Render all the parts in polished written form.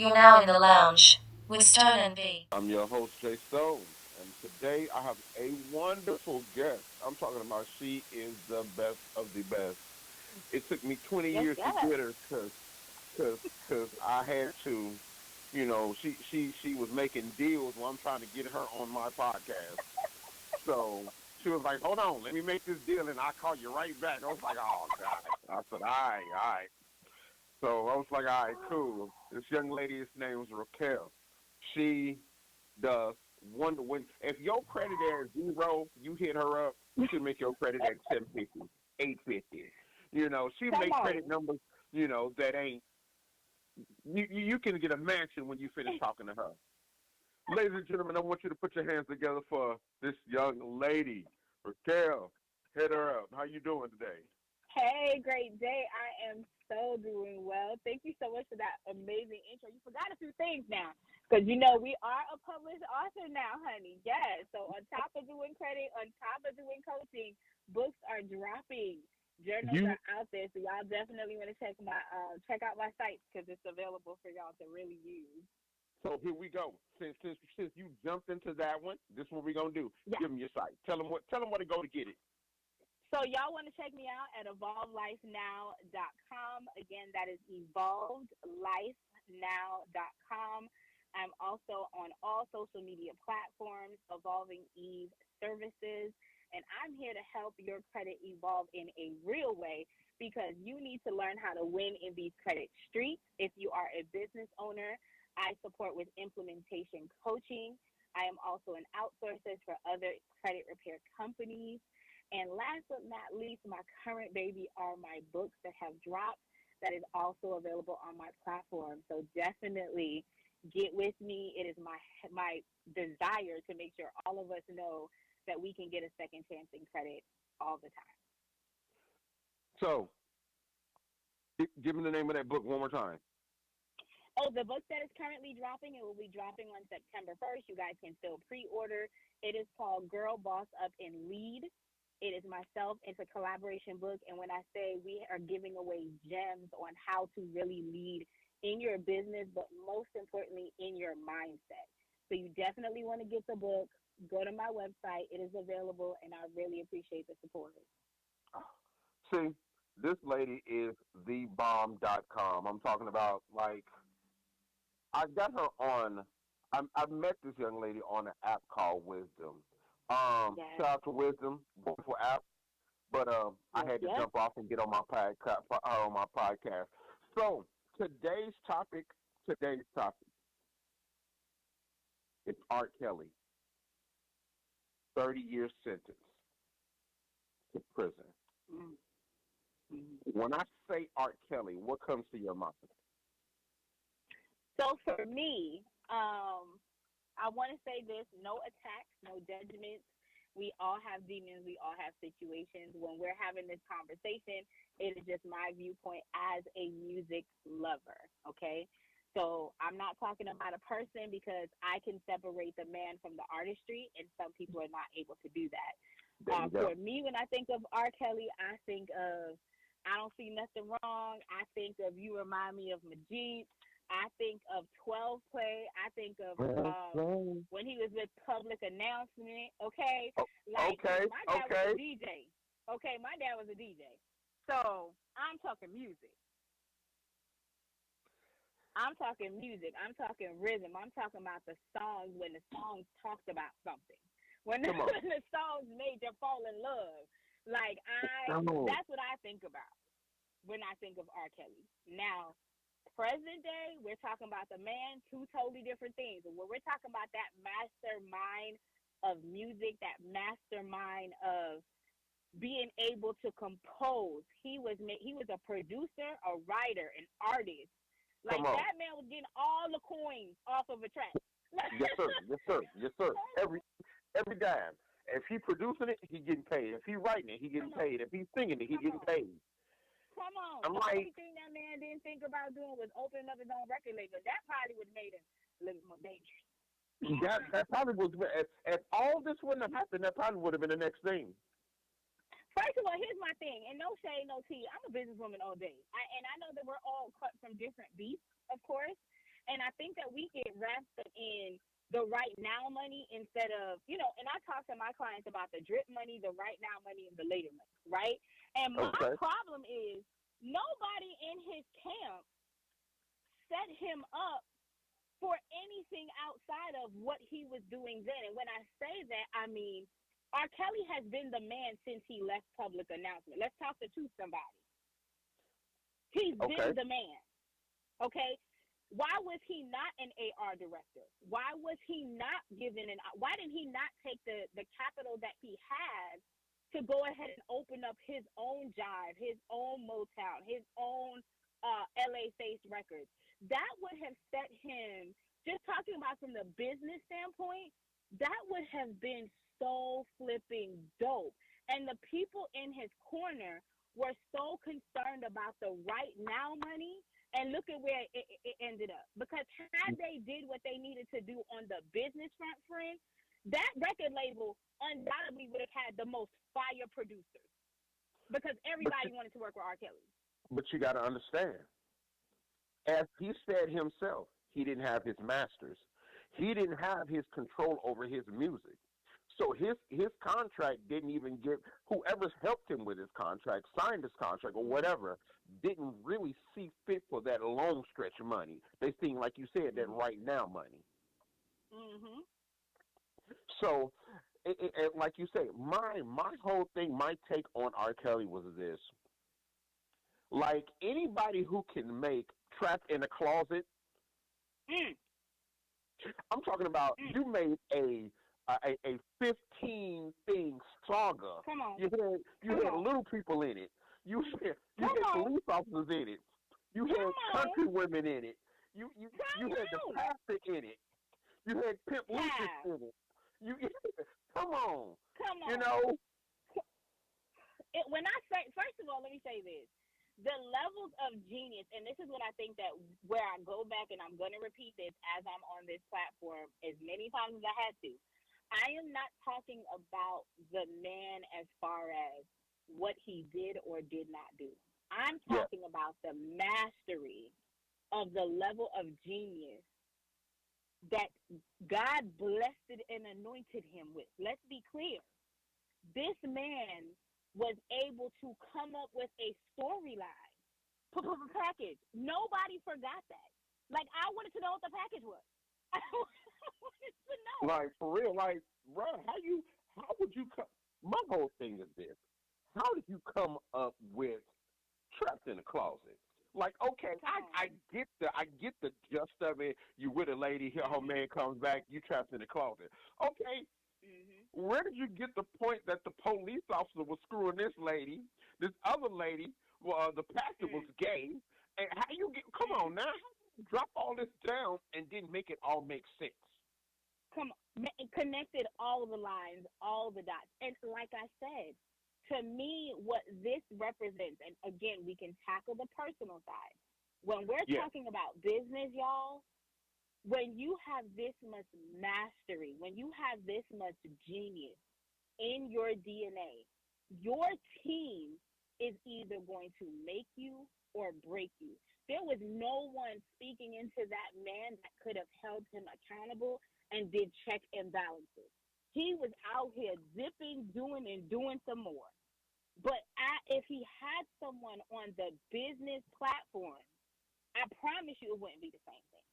You're now in the lounge with Stone and B. I'm your host, Jay Stone, and today I have a wonderful guest. I'm talking about she is the best of the best. It took me 20 Yes, years to yes. get her because I had to, she was making deals while I'm trying to get her on my podcast. So she was like, hold on, let me make this deal and I'll call you right back. I was like, oh, God. I said, all right, all right. So I was like, all right, cool. This young lady's name is Raquel. She does wonder when if your credit is zero, you hit her up, she'll make your credit at 750, 850. She Come make on. credit numbers, that ain't you can get a mansion when you finish talking to her. Ladies and gentlemen, I want you to put your hands together for this young lady, Raquel. Hit her up. How you doing today? Hey, great day. I am so doing well. Thank you so much for that amazing intro. You forgot a few things now. Because we are a published author now, honey. Yes. So on top of doing credit, on top of doing coaching, books are dropping. Journals You are out there. So y'all definitely want to check out my sites because it's available for y'all to really use. so here we go. Since you jumped into that one, this is what we're gonna do. Yeah. Give them your site. Tell them where to go to get it. So y'all want to check me out at evolvelifenow.com. Again, that is evolvedlifenow.com. I'm also on all social media platforms, Evolving Eve Services, and I'm here to help your credit evolve in a real way because you need to learn how to win in these credit streets. If you are a business owner, I support with implementation coaching. I am also an outsourcer for other credit repair companies. And last but not least, my current baby are my books that have dropped that is also available on my platform. So definitely get with me. It is my desire to make sure all of us know that we can get a second chance in credit all the time. So give me the name of that book one more time. Oh, the book that is currently dropping, it will be dropping on September 1st. You guys can still pre-order. It is called Girl Boss Up and Lead. It is myself. It's a collaboration book. And when I say we are giving away gems on how to really lead in your business, but most importantly, in your mindset. So you definitely want to get the book. Go to my website. It is available, and I really appreciate the support. See, this lady is thebomb.com. I'm talking about like I got her on. I met this young lady on an app called Wisdom. Yes, Shout out to Wisdom, wonderful app. But I yes, had to yes. jump off and get on my podcast. So today's topic, today's topic is Art Kelly, 30-year sentence to prison. Mm, mm. When I say Art Kelly, what comes to your mind? So for me, I want to say this: no attacks, no judgments. We all have demons. We all have situations. When we're having this conversation, it is just my viewpoint as a music lover. Okay. So I'm not talking about a person because I can separate the man from the artistry, and some people are not able to do that. There you go. For me, when I think of R. Kelly, I think of I don't see nothing wrong. I think of you remind me of Majid. I think of 12 play. I think of Okay, when he was with Public Announcement. Okay, like okay, my dad was a okay. DJ. Okay, my dad was a DJ. So I'm talking music. I'm talking music. I'm talking rhythm. I'm talking about the songs when the songs talked about something. When Come on. when the songs made you fall in love. Like Come on. that's what I think about when I think of R. Kelly. Now, present day, we're talking about the man, two totally different things. And when we're talking about that mastermind of music, that mastermind of being able to compose, he was a producer, a writer, an artist. Like Come on. that man was getting all the coins off of a track. Yes, sir. Yes, sir. Yes, sir. Every dime. If he producing it, he getting paid. If he writing it, he getting Come on, paid. If he's singing it, he come getting on. paid. Come on. I'm The like, only thing that man didn't think about doing was opening up his own record label. That probably would have made him a little bit more dangerous. that probably was if all this wouldn't have happened, that probably would have been the next thing. First of all, here's my thing, and no shade, no tea. I'm a businesswoman all day, and I know that we're all cut from different beasts, of course. And I I think that we get wrapped up in the right now money instead of, and I talk to my clients about the drip money, the right now money, and the later money, right? And my Okay. problem is nobody in his camp set him up for anything outside of what he was doing then. And when I say that, I mean, R. Kelly has been the man since he left public announcement. Let's talk to somebody. He's Okay. been the man. Okay? Why was he not an AR director? Why was he not given why did he not take the capital that he had to go ahead and open up his own Jive, his own Motown, his own LA Face Records? That would have set him, just talking about from the business standpoint, that would have been so flipping dope. And the people in his corner were so concerned about the right now money, and look at where it ended up. Because had they did what they needed to do on the business front, friend, that record label undoubtedly would have had the most fire producers. Because everybody wanted to work with R. Kelly. But you got to understand, as he said himself, he didn't have his masters. He didn't have his control over his music. So his contract didn't even get, whoever's helped him with his contract, signed his contract or whatever, didn't really see fit for that long stretch money. They seen, like you said, that right now money. Mm-hmm. So, like you say, my whole thing, my take on R. Kelly was this. Like, anybody who can make Trapped in a Closet, I'm talking about you made a 15 thing saga. Come on. You had little people in it. You had police officers in it. You had country women in it. You had the pastor in it. You had Pimp Lucius in it. Come on. You know. When I say, first of all, let me say this. The levels of genius, and this is what I think that where I go back, and I'm going to repeat this as I'm on this platform as many times as I had to. I am not talking about the man as far as what he did or did not do. I'm talking about the mastery of the level of genius that God blessed and anointed him with. Let's be clear. This man was able to come up with a storyline, package. Nobody forgot that. Like, I wanted to know what the package was. I wanted to know. Like, for real, like, bro, how would you come? My whole thing is this. How did you come up with Trapped in a Closet? Like, okay, I get the gist of it. You with a lady, here her man comes back, you trapped in a closet. Okay. Where did you get the point that the police officer was screwing this lady, this other lady, the pastor was gay, and how you get? Come on now, drop all this down and then make it all make sense. Come on, connected all the lines, all the dots, and like I said, to me, what this represents, and again, we can tackle the personal side. When we're talking about business, y'all, when you have this much mastery, when you have this much genius in your DNA, your team is either going to make you or break you. There was no one speaking into that man that could have held him accountable and did check and balances. He was out here zipping, doing some more. But if he had someone on the business platform, I promise you it wouldn't be the same thing.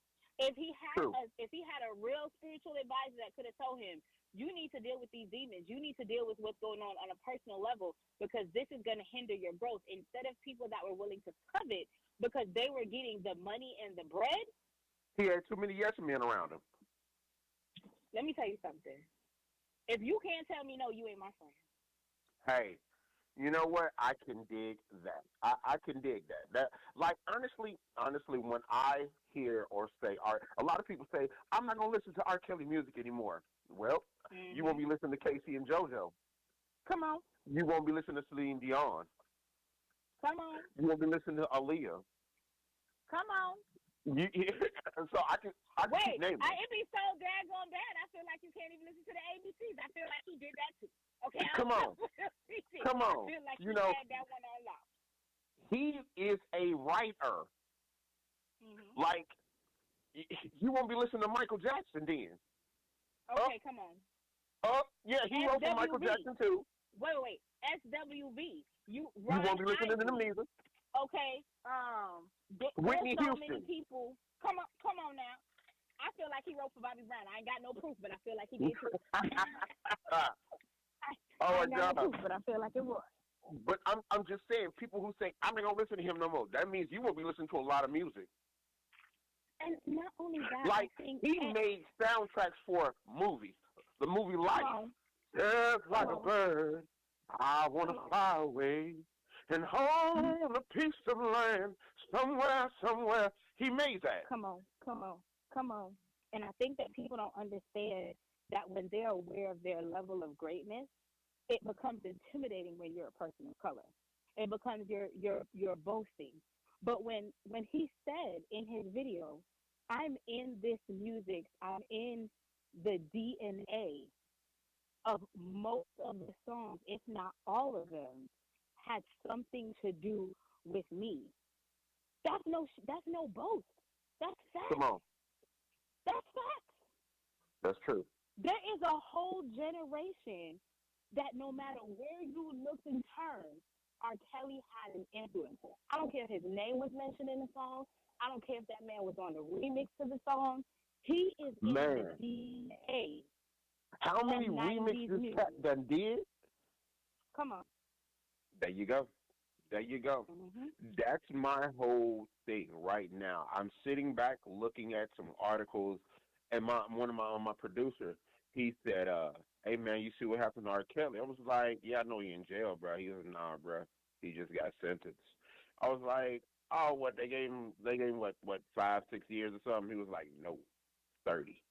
If he had a real spiritual advisor that could have told him, you need to deal with these demons, you need to deal with what's going on a personal level, because this is going to hinder your growth, instead of people that were willing to covet because they were getting the money and the bread. He had too many yes men around him. Let me tell you something. If you can't tell me no, you ain't my friend. Hey, you know what? I can dig that. I can dig that. That, like, honestly, when I hear or say, a lot of people say, I'm not going to listen to R. Kelly music anymore. Well, you won't be listening to Casey and JoJo. Come on. You won't be listening to Celine Dion. Come on. You won't be listening to Aaliyah. Come on. So I can keep naming. It be so daggone bad. I feel like you can't even listen to the ABCs. I feel like he did that too. Okay, come on. I feel like he had that one on lock. He is a writer. Like, You won't be listening to Michael Jackson then. Okay, come on. Yeah, he wrote for Michael SWV. Jackson too. Wait. SWV. You won't be listening to them either. Okay. Whitney there's so Houston. many people. Come on now. I feel like he wrote for Bobby Brown. I ain't got no proof, but I feel like he did too. I ain't got no proof, but I feel like it was. But I'm just saying, people who say I'm not gonna listen to him no more. That means you won't be listening to a lot of music. And not only that, like I think he made soundtracks for movies. The movie Life. Just like a bird, I want to fly away and hold a piece of land somewhere. He made that. Come on. And I think that people don't understand that when they're aware of their level of greatness, it becomes intimidating when you're a person of color. It becomes you're boasting. But when he said in his video, I'm in this music, I'm in the DNA of most of the songs, if not all of them, had something to do with me. That's no boast. That's fact. Come on. That's fact. That's true. There is a whole generation that no matter where you look and turn, R. Kelly had an influence. I don't care if his name was mentioned in the song. I don't care if that man was on the remix to the song. He is in the DNA. How many remixes Cat done did? Come on. There you go. Mm-hmm. That's my whole thing right now. I'm sitting back looking at some articles, and one of my producer, he said, "Hey man, you see what happened to R. Kelly?" I was like, "Yeah, I know he in jail, bro." He was, "Nah, bro, he just got sentenced." I was like, "Oh, what they gave him what 5-6 years or something?" He was like, "No, 30."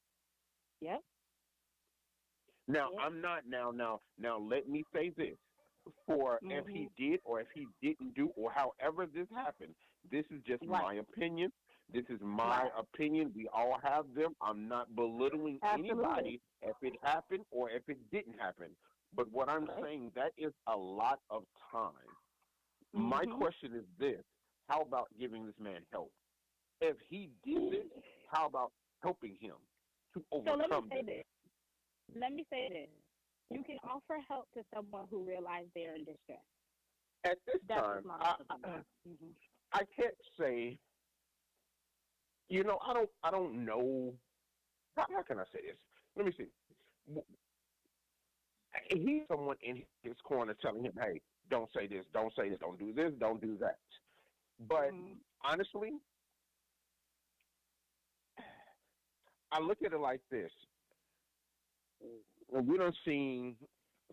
Yep. Now I'm not now. Let me say this. For if he did or if he didn't do or however this happened, this is just my opinion. This is my opinion. We all have them. I'm not belittling anybody if it happened or if it didn't happen. But what I'm saying, that is a lot of time. My question is this: how about giving this man help? If he did this, how about helping him to overcome this? Let me say this. You can offer help to someone who realizes they're in distress. At this time, I can't say. I don't know. How can I say this? Let me see. He's someone in his corner telling him, "Hey, don't say this, don't say this, don't do this, don't do that." But honestly, I look at it like this. We done seen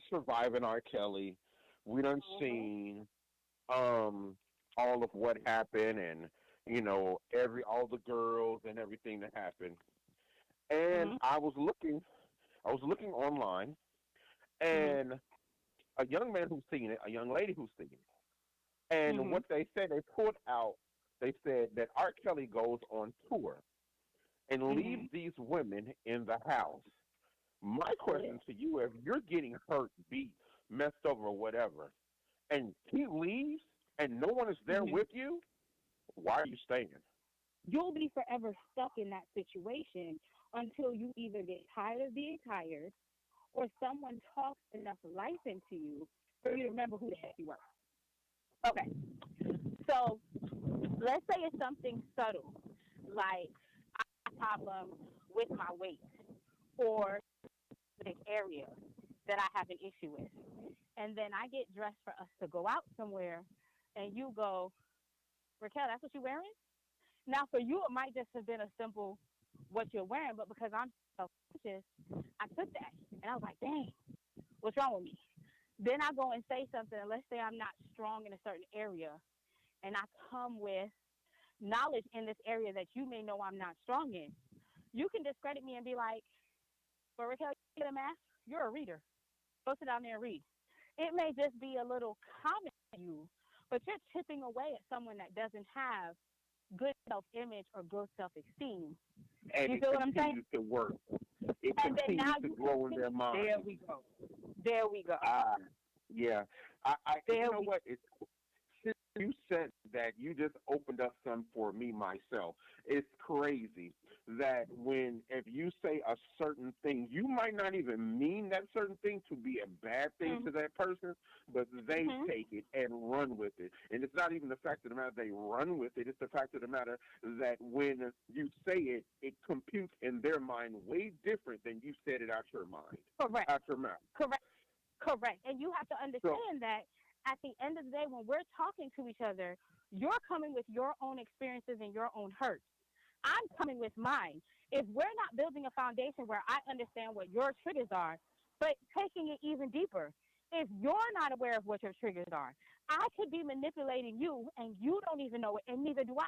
Surviving R. Kelly. We done seen all of what happened and, all the girls and everything that happened. And I was looking online, and a young man who's seen it, a young lady who's seen it. And what they said, they said that R. Kelly goes on tour and leaves these women in the house. My question to you, if you're getting hurt, beat, messed over, or whatever, and he leaves and no one is there with you, why are you staying? You'll be forever stuck in that situation until you either get tired of being tired or someone talks enough life into you for you to remember who the heck you were. Okay. So let's say it's something subtle, like I have a problem with my weight or the area that I have an issue with. And then I get dressed for us to go out somewhere, and you go, "Raquel, that's what you're wearing?" Now, for you, it might just have been a simple what you're wearing, but because I'm self-conscious, I took that. And I was like, dang, what's wrong with me? Then I go and say something, and let's say I'm not strong in a certain area, and I come with knowledge in this area that you may know I'm not strong in. You can discredit me and be like, "But Raquel, you get a math? You're a reader. Go sit down there and read." It may just be a little comment to you, but you're chipping away at someone that doesn't have good self-image or good self-esteem. And you feel what I'm saying? It continues to work. It and continues to grow in their mind. There we go. Yeah. You know what? Since you said that, you just opened up some for me myself. It's crazy that if you say a certain thing, you might not even mean that certain thing to be a bad thing to that person, but they take it and run with it. And it's not even the fact of the matter they run with it. It's the fact of the matter that when you say it, it computes in their mind way different than you said it out your mind. Correct. Out your mouth. Correct. And you have to understand that at the end of the day, when we're talking to each other, you're coming with your own experiences and your own hurts. I'm coming with mine. If we're not building a foundation where I understand what your triggers are, but taking it even deeper, if you're not aware of what your triggers are, I could be manipulating you and you don't even know it, and neither do I.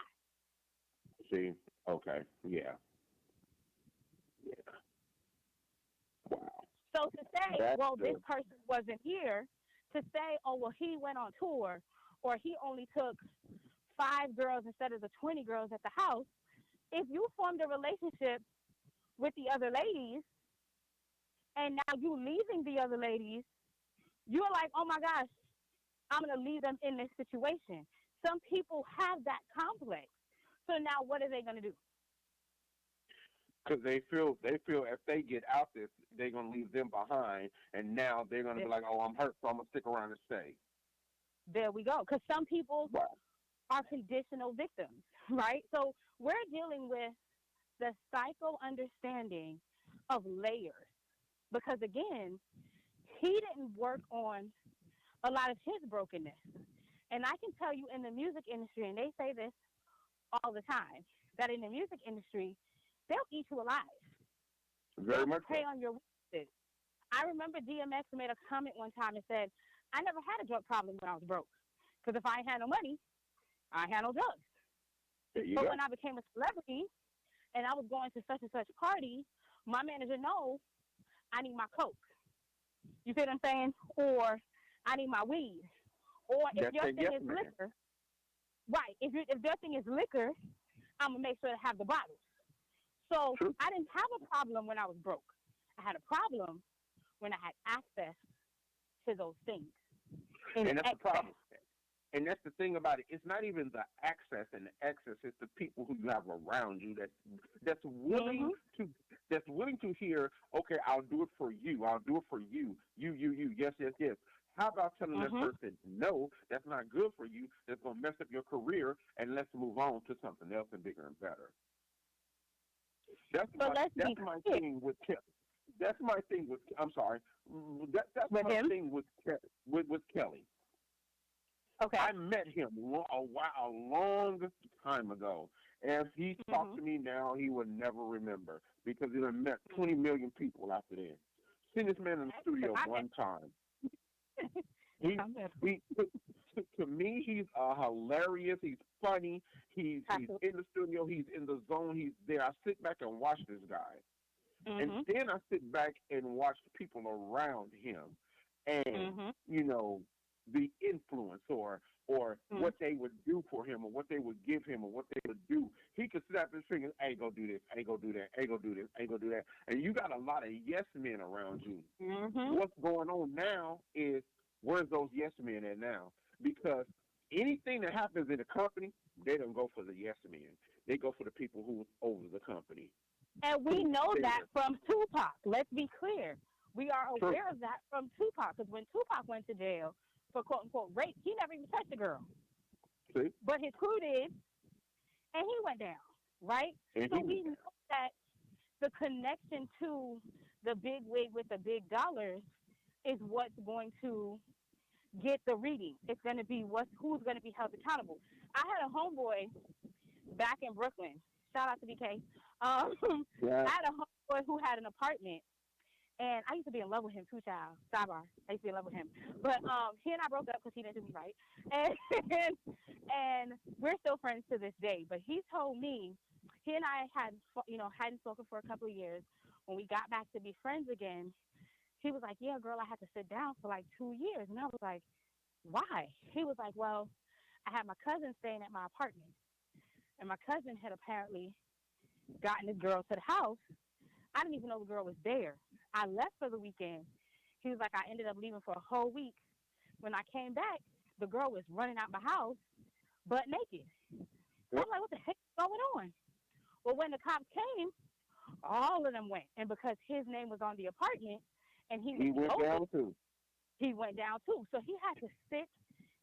See? Okay. Yeah. Wow. So to say, this person wasn't here, to say, oh, well, he went on tour, or he only took 5 girls instead of the 20 girls at the house, if you formed a relationship with the other ladies, and now you leaving the other ladies, you're like, oh my gosh, I'm going to leave them in this situation. Some people have that complex. So now what are they going to do? Because they feel if they get out this, they're going to leave them behind, and now they're going to be like, oh, I'm hurt, so I'm going to stick around and stay. There we go. Because some people are conditional victims, right? So we're dealing with the psycho understanding of layers. Because, again, he didn't work on a lot of his brokenness. And I can tell you in the music industry, and they say this all the time, that in the music industry, they'll eat you alive. Very much prey on your weaknesses. I remember DMX made a comment one time and said, I never had a drug problem when I was broke. Because if I ain't had no money, I had no drugs. But when I became a celebrity and I was going to such and such party, my manager knows I need my Coke. You see what I'm saying? Or I need my weed. Or if your thing is liquor, right, if their thing is liquor, I'm going to make sure to have the bottles. So I didn't have a problem when I was broke. I had a problem when I had access to those things. And that's the problem. And that's the thing about it. It's not even the access and the excess. It's the people who you have around you that's willing to hear. Okay, I'll do it for you. I'll do it for you. You. Yes. How about telling that person, no, that's not good for you. That's going to mess up your career, and let's move on to something else and bigger and better. That's my thing with Kelly. That's my thing with. I'm sorry. That's my thing with Kelly. Okay. I met him a long time ago. If he talked to me now, he would never remember because he done met 20 million people after then. Seen this man in the studio one time. To me, he's hilarious. He's funny. He's in the studio. He's in the zone. He's there. I sit back and watch this guy. And then I sit back and watch the people around him and, the influence or what they would do for him or what they would give him or what they would do. He could snap his fingers, hey, go do this, hey, go do that, hey, go do this, hey, go do that. And you got a lot of yes men around you. What's going on now is where's those yes men at now? Because anything that happens in the company, they don't go for the yes men. They go for the people who's over the company. And we know that from Tupac. Let's be clear. We are aware of that from Tupac because when Tupac went to jail for quote-unquote rape, he never even touched a girl. See? But his crew did, and he went down, right? So we know that the connection to the big wig with the big dollars is what's going to get the reading. It's going to be who's going to be held accountable. I had a homeboy back in Brooklyn. Shout out to BK. I had a homeboy who had an apartment, and I used to be in love with him too, child. Sidebar. I used to be in love with him. But he and I broke up because he didn't do me right. And we're still friends to this day. But he told me, he and I hadn't spoken for a couple of years. When we got back to be friends again, he was like, yeah, girl, I had to sit down for like 2 years. And I was like, why? He was like, well, I had my cousin staying at my apartment. And my cousin had apparently gotten this girl to the house. I didn't even know the girl was there. I left for the weekend. He was like, I ended up leaving for a whole week. When I came back, the girl was running out my house, butt naked. I'm like, what the heck is going on? Well, when the cops came, all of them went, and because his name was on the apartment, and he was He the went oldest, down too. he went down too. So he had to sit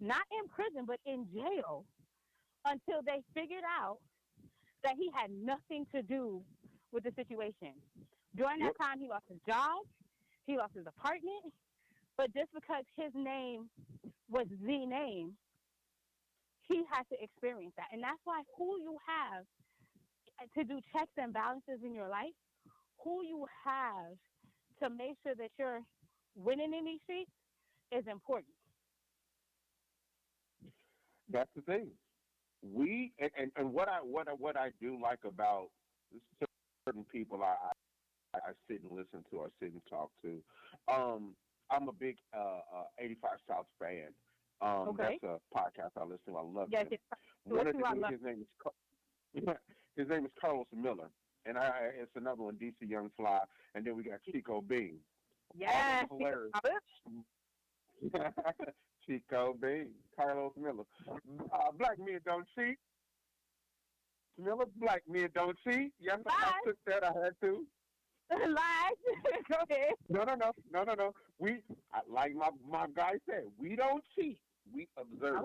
not in prison but in jail until they figured out that he had nothing to do with the situation. During that Yep. time, he lost his job, he lost his apartment, but just because his name was the name, he had to experience that. And that's why who you have to do checks and balances in your life, who you have to make sure that you're winning in these streets is important. That's the thing. And what I do like about certain people I sit and listen to or sit and talk to. I'm a big 85 South fan. Okay. That's a podcast I listen to. I love Yes, him. One of the dudes, his name is Carlos Miller, and it's another one, DC Young Fly, and then we got Chico Bean. Yes. Hilarious. Chico Bean, Carlos Miller. Black men don't cheat. Miller, black men don't cheat. Yes, I took that. I had to. Lies. Go ahead. No. Like my guy said, we don't cheat. We observe.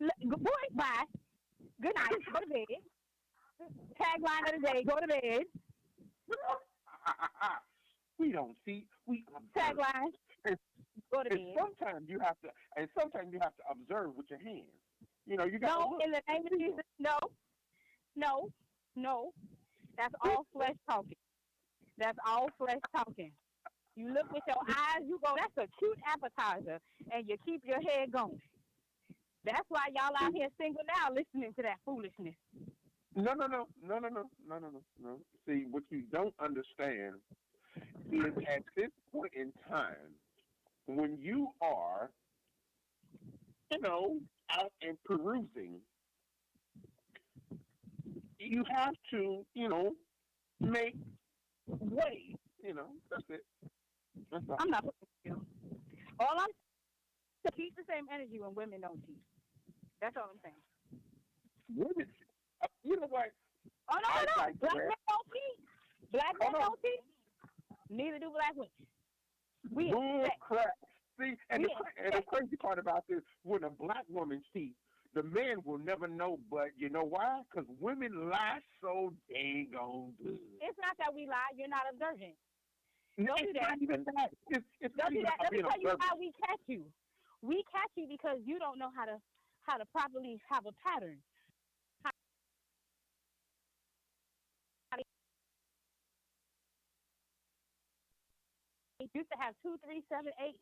Boy, bye. Good night. Go to bed. Tagline of the day: go to bed. We don't cheat. We observe. Tagline: go to bed. Sometimes you have to observe with your hands. You know, you got no, in the name of Jesus, no. That's all flesh talking. That's all flesh talking. You look with your eyes, you go, that's a cute appetizer, and you keep your head going. That's why y'all out here single now listening to that foolishness. No. See, what you don't understand is at this point in time, when you are, out and perusing, you have to, make way. That's it. That's all. I'm not putting you. All I'm saying is keep the same energy when women don't cheat. That's all I'm saying. Women, you know what? Oh, no. Like Black men don't cheat. Black men don't cheat. Neither do black women. We expect. Crap. See, and the crazy part about this, when a black woman cheats, the man will never know, but you know why? Because women lie so dang on good. It's not that we lie. You're not observant. No, Don't do that. Not even that. It's Don't not do even that. Let me being tell you observant. how we catch you. We catch you because you don't know how to properly have a pattern. He used to have 2, 3, 7, 8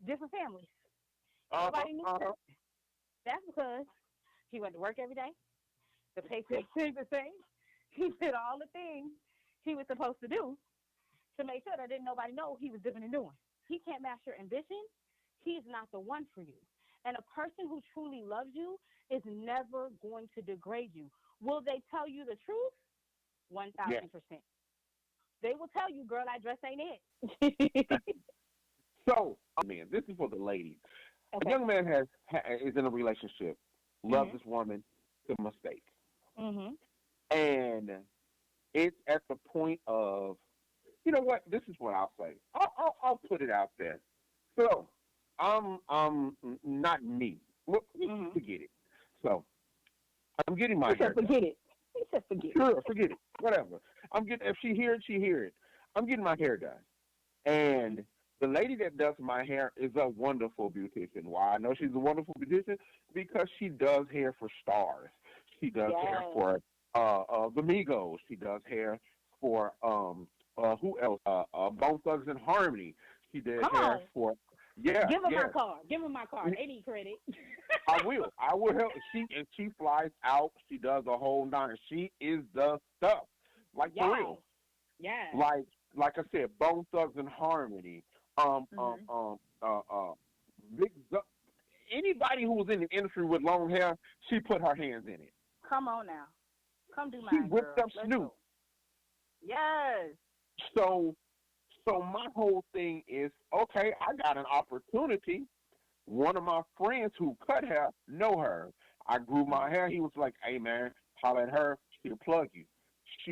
different families. Nobody knew that. That's because he went to work every day. The paycheck stayed the same. He did all the things he was supposed to do to make sure that didn't nobody know he was dipping and doing. He can't match your ambition. He's not the one for you. And a person who truly loves you is never going to degrade you. Will they tell you the truth? 1,000%. Yes. They will tell you, girl, that dress ain't it. So, man, this is for the ladies. Okay. A young man is in a relationship, loves this woman, it's a mistake. And it's at the point of, you know what? This is what I'll say. I'll put it out there. So, I'm not me. Forget it. So, I'm getting my hair. Forget it. He said forget it. Sure, forget it. Whatever. If she hear it, she hear it. I'm getting my hair done. And the lady that does my hair is a wonderful beautician. Why I know she's a wonderful beautician? Because she does hair for stars. She does hair for the Migos. She does hair for who else? Bone Thugs and Harmony. She did hair for Give her my card. Give her my card. They need credit. I will help. She flies out. She does a whole nine. She is the stuff. Like for real. Yeah. Like I said, Bone Thugs and Harmony. Big anybody who was in the industry with long hair, she put her hands in it. Come on now. Come do mine, She whipped girl. up Snoop. Yes. So my whole thing is, okay, I got an opportunity. One of my friends who cut hair know her. I grew my hair. He was like, hey, man, holler at her. She'll plug you.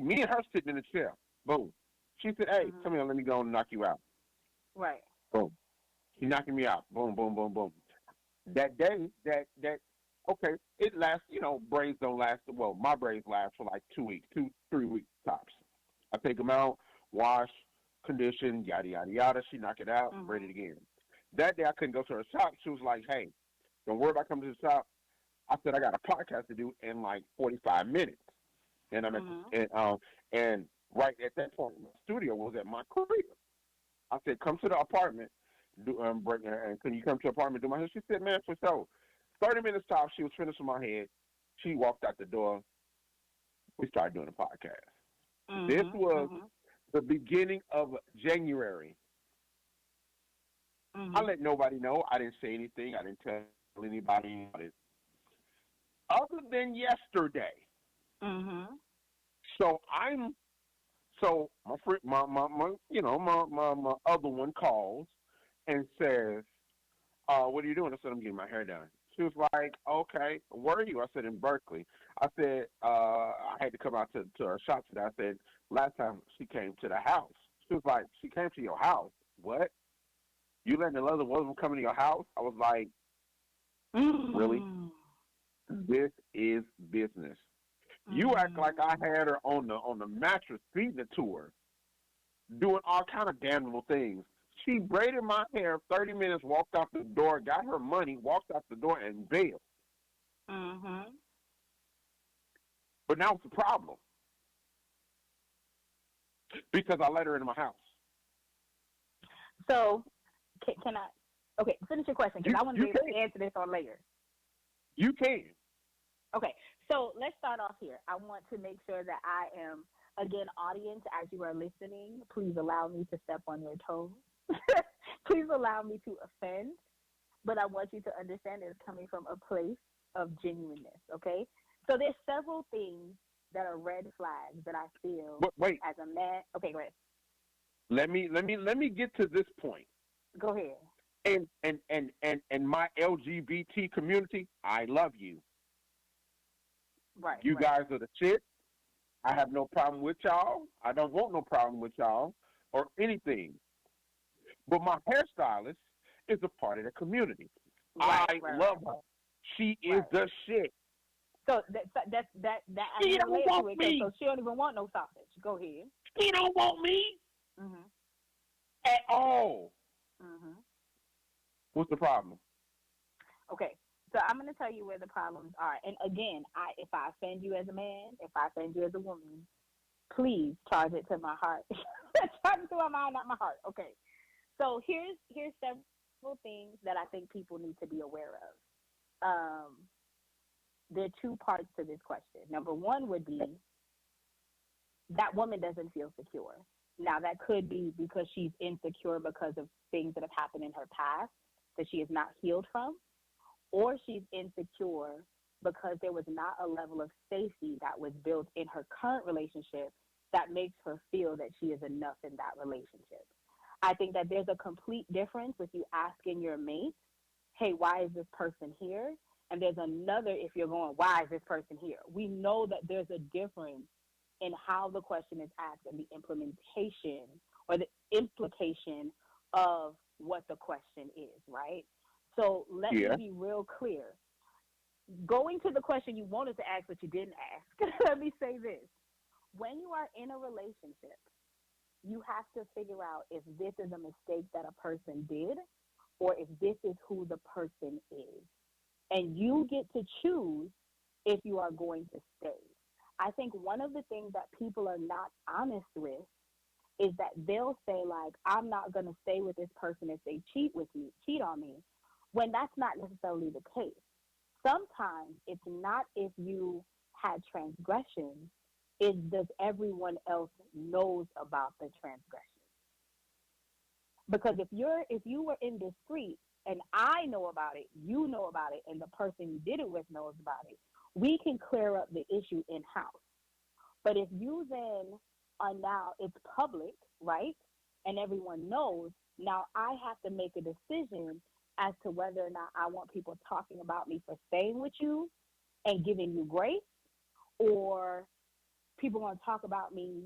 Me and her sitting in the chair. Boom. She said, hey, Mhm. come here, let me go and knock you out. Right. Boom. She knocking me out. Boom, boom, boom, boom. That day, okay, it lasts, braids don't last, well, my braids last for like 2 weeks, 3 weeks tops. I take them out, wash, condition, yada, yada, yada. She knock it out, Mhm. braid it again. That day I couldn't go to her shop. She was like, hey, don't worry about coming to the shop. I said, I got a podcast to do in like 45 minutes. And I'm at Mhm. and right at that point, my studio was at my crib. I said, come to the apartment, and can you come to the apartment do my hair? She said, man, for sure. 30 minutes top, she was finishing my head. She walked out the door. We started doing a podcast. This Mhm. was Mhm. the beginning of January. I Mhm. let nobody know. I didn't say anything. I didn't tell anybody about it. Other than yesterday. Mhm. So my friend, my other one calls and says, what are you doing? I said, I'm getting my hair done. She was like, okay, where are you? I said, in Berkeley. I said, I had to come out to her shop today. I said, last time she came to the house. She was like, she came to your house. What? You letting another woman come to your house? I was like, really? Mhm. This is business. You act like I Mhm. had her on the mattress feeding it to her, doing all kind of damnable things. She braided my hair 30 minutes, walked out the door, got her money, walked out the door, and bailed. Mhm. But now it's a problem because I let her into my house. So, can I? Okay, finish your question because You I want to you be able to can answer this on later. you can. Okay, so let's start off here. I want to make sure that I am, again, audience, as you are listening, please allow me to step on your toes. Please allow me to offend, but I want you to understand it's coming from a place of genuineness, okay? So there's several things that are red flags that I feel But wait, as a man. Okay, go ahead. let me get to this point. Go ahead. And my LGBT community, I love you. Right, You right. guys are the shit. I have no problem with y'all. I don't want no problem with y'all or anything. But my hairstylist is a part of the community. Right, I right, love right. her. She is Right. the shit. So that I She can don't relate to want it because me. so she don't even want no sausage. Go ahead. She don't want me Mhm. at all. Mhm. What's the problem? Okay. So I'm going to tell you where the problems are. And again, if I offend you as a man, if I offend you as a woman, please charge it to my heart. Charge it to my mind, not my heart. Okay. So here's several things that I think people need to be aware of. There are two parts to this question. Number one would be that woman doesn't feel secure. Now, that could be because she's insecure because of things that have happened in her past that she is not healed from, or she's insecure because there was not a level of safety that was built in her current relationship that makes her feel that she is enough in that relationship. I think that there's a complete difference with you asking your mate, hey, why is this person here? And there's another if you're going, why is this person here? We know that there's a difference in how the question is asked and the implementation or the implication of what the question is, right? So let me Yeah. be real clear. Going to the question you wanted to ask but you didn't ask, let me say this. When you are in a relationship, you have to figure out if this is a mistake that a person did or if this is who the person is. And you get to choose if you are going to stay. I think one of the things that people are not honest with is that they'll say like, I'm not going to stay with this person if they cheat on me, when that's not necessarily the case. Sometimes it's not if you had transgressions, it's does everyone else knows about the transgression. Because if you were in this street and I know about it, you know about it, and the person you did it with knows about it, we can clear up the issue in house. But if you then are now it's public, right? And everyone knows, now I have to make a decision as to whether or not I want people talking about me for staying with you and giving you grace, or people going to talk about me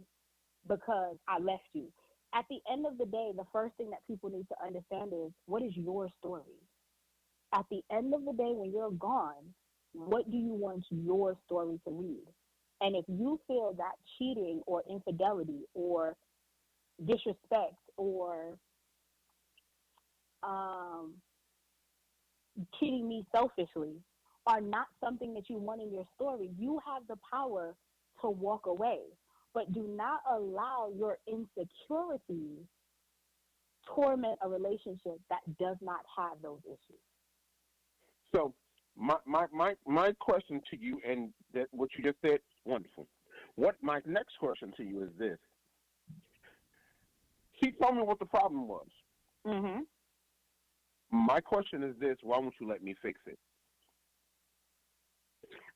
because I left you. At the end of the day, the first thing that people need to understand is, what is your story? At the end of the day, when you're gone, what do you want your story to read? And if you feel that cheating or infidelity or disrespect or um, treating me selfishly are not something that you want in your story, you have the power to walk away. But do not allow your insecurities torment a relationship that does not have those issues. So my question to you, and that what you just said, wonderful. What my next question to you is this: She told me what the problem was. Mm-hmm. My question is this: why won't you let me fix it?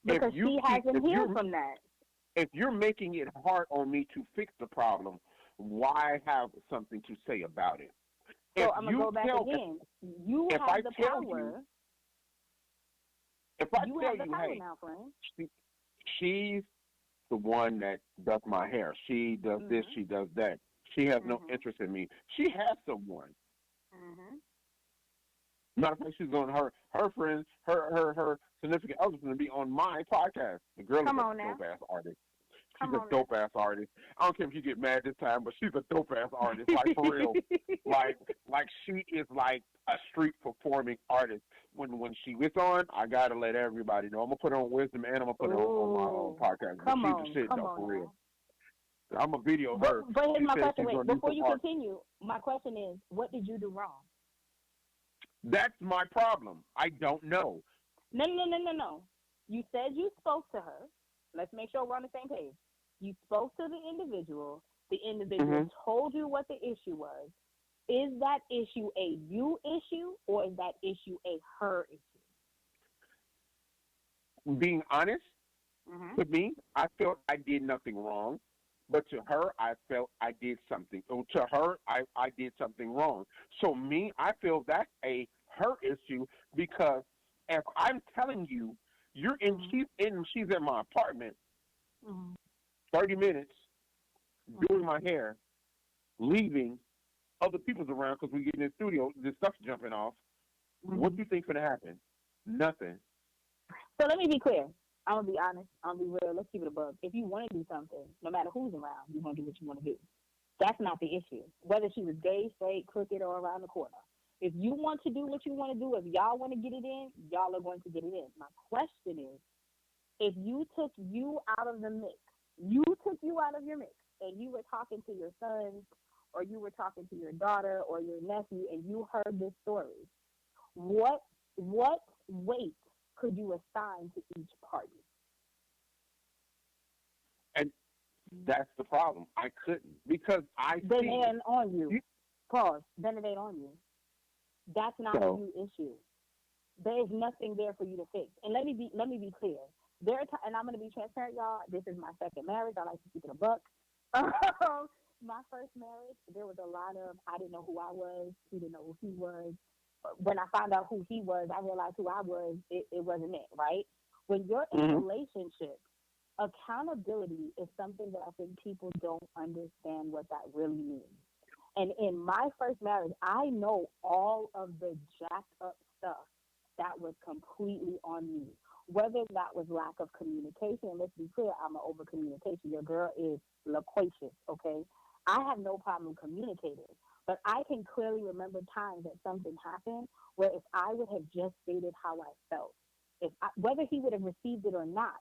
Because she hasn't healed from that. If you're making it hard on me to fix the problem, why have something to say about it? So I'm going to go back again. You have the power. If I you tell have the you, power hey, now, friend. she's the one that does my hair. She does this, she does that. She has no interest in me. She has someone. Matter of fact, she's on her friends, her significant other's going to be on my podcast. The girl is a dope-ass artist. She's a dope-ass artist. I don't care if you get mad this time, but she's a dope-ass artist. Like, for real. Like she is like a street performing artist. When she gets on, I got to let everybody know. I'm going to put her on Wisdom and I'm going to put her on my own podcast. But she's the shit, though, for real. I'm going to video her. But here's my question. Wait, before you continue, my question is, what did you do wrong? That's my problem. I don't know. No. You said you spoke to her. Let's make sure we're on the same page. You spoke to the individual. The individual told you what the issue was. Is that issue a you issue or is that issue a her issue? Being honest, to me, I felt I did nothing wrong. But to her, I felt I did something. To her, I did something wrong. So me, I feel that's a her issue because if I'm telling you, she's in my apartment, 30 minutes, doing my hair, leaving, other people's around because we get in the studio, this stuff's jumping off. What do you think's going to happen? Nothing. So let me be clear. I'm going to be honest. I'm going to be real. Let's keep it above. If you want to do something, no matter who's around, you're going to do what you want to do. That's not the issue. Whether she was gay, straight, crooked, or around the corner. If you want to do what you want to do, if y'all want to get it in, y'all are going to get it in. My question is, if you took you out of the mix, and you were talking to your sons, or you were talking to your daughter or your nephew, and you heard this story, what weight could you assign to each party? And that's the problem. I couldn't because Then it ain't on you. Pause. Then it ain't on you. That's not a you issue. There is nothing there for you to fix. And let me be clear. And I'm going to be transparent, y'all. This is my second marriage. I like to keep it a buck. My first marriage, there was a lot of, I didn't know who I was. He didn't know who he was. When I found out who he was, I realized who I was. It wasn't it, right? When you're in a relationship, accountability is something that I think people don't understand what that really means. And in my first marriage, I know all of the jacked up stuff that was completely on me. Whether that was lack of communication, and let's be clear, I'm an over communication. Your girl is loquacious, okay? I have no problem communicating, but I can clearly remember times that something happened where if I would have just stated how I felt, whether he would have received it or not,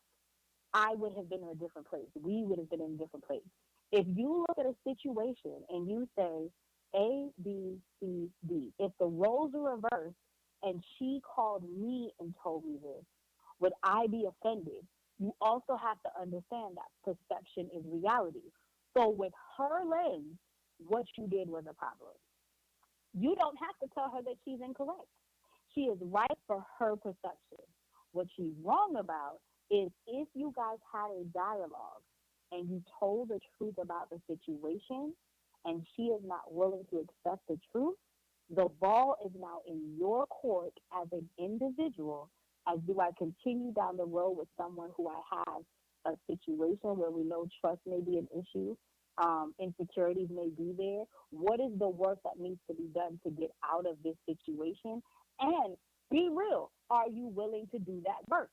I would have been in a different place. We would have been in a different place. If you look at a situation and you say A, B, C, D, if the roles are reversed and she called me and told me this, would I be offended? You also have to understand that perception is reality. So with her lens, what you did was a problem. You don't have to tell her that she's incorrect. She is right for her perception. What she's wrong about is if you guys had a dialogue and you told the truth about the situation and she is not willing to accept the truth, the ball is now in your court as an individual. As do I continue down the road with someone who I have a situation where we know trust may be an issue, insecurities may be there. What is the work that needs to be done to get out of this situation? And be real. Are you willing to do that work?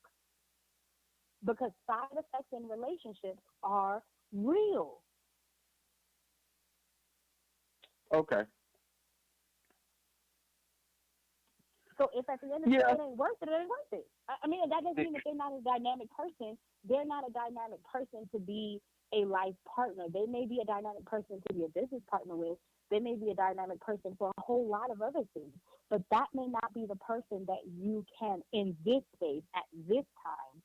Because side effects in relationships are real. Okay. So if at the end of the day Yeah. it ain't worth it, it ain't worth it. I mean, that doesn't mean that they're not a dynamic person. They're not a dynamic person to be a life partner. They may be a dynamic person to be a business partner with. They may be a dynamic person for a whole lot of other things. But that may not be the person that you can, in this space, at this time,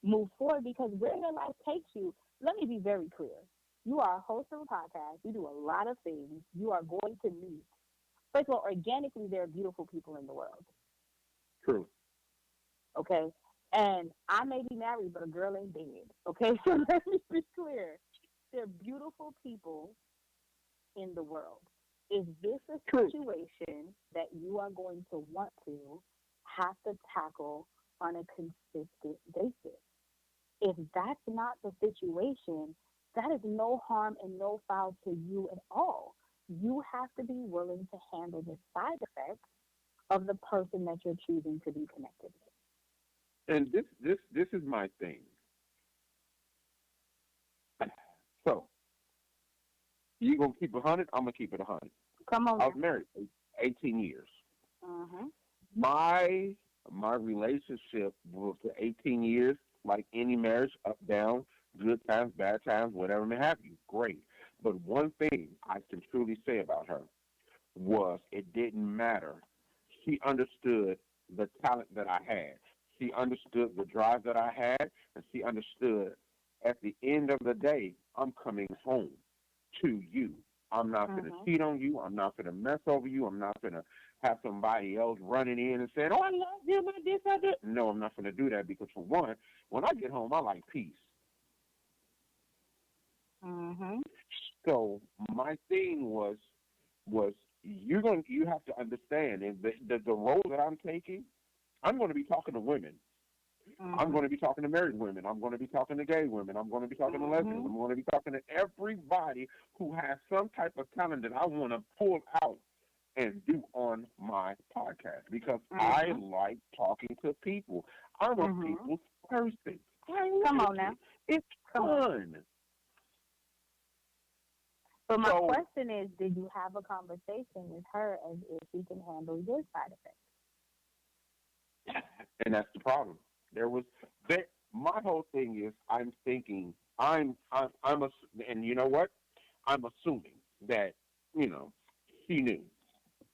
move forward because where your life takes you, let me be very clear. You are a host of a podcast. You do a lot of things. You are going to meet. First of all, organically, there are beautiful people in the world. True. Okay? And I may be married, but a girl ain't dead. Okay? So let me be clear. There are beautiful people in the world. Is this a True. situation that you are going to want to have to tackle on a consistent basis? If that's not the situation, that is no harm and no foul to you at all. You have to be willing to handle the side effects of the person that you're choosing to be connected And this is my thing. So you gonna keep 100? I'm gonna keep it 100. with. Come on. I was married 18 years. Uh-huh. My relationship was for 18 years, like any marriage, up, down, good times, bad times, whatever may have you. Great. But one thing I can truly say about her was it didn't matter. She understood the talent that I had. She understood the drive that I had, and she understood at the end of the day, I'm coming home to you. I'm not going to cheat on you. I'm not going to mess over you. I'm not going to have somebody else running in and saying, oh, I love you, I this, I that. No, I'm not going to do that because, for one, when I get home, I like peace. Mm-hmm. So my thing was you have to understand, and the role that I'm taking, I'm going to be talking to women. I'm going to be talking to married women. I'm going to be talking to gay women. I'm going to be talking to lesbians. I'm going to be talking to everybody who has some type of talent that I want to pull out and do on my podcast because I like talking to people. I'm a people's person. Come on now. It's fun. But my question is, did you have a conversation with her as if she can handle your side effects? And that's the problem. My whole thing is I'm thinking and you know what? I'm assuming that, she knew.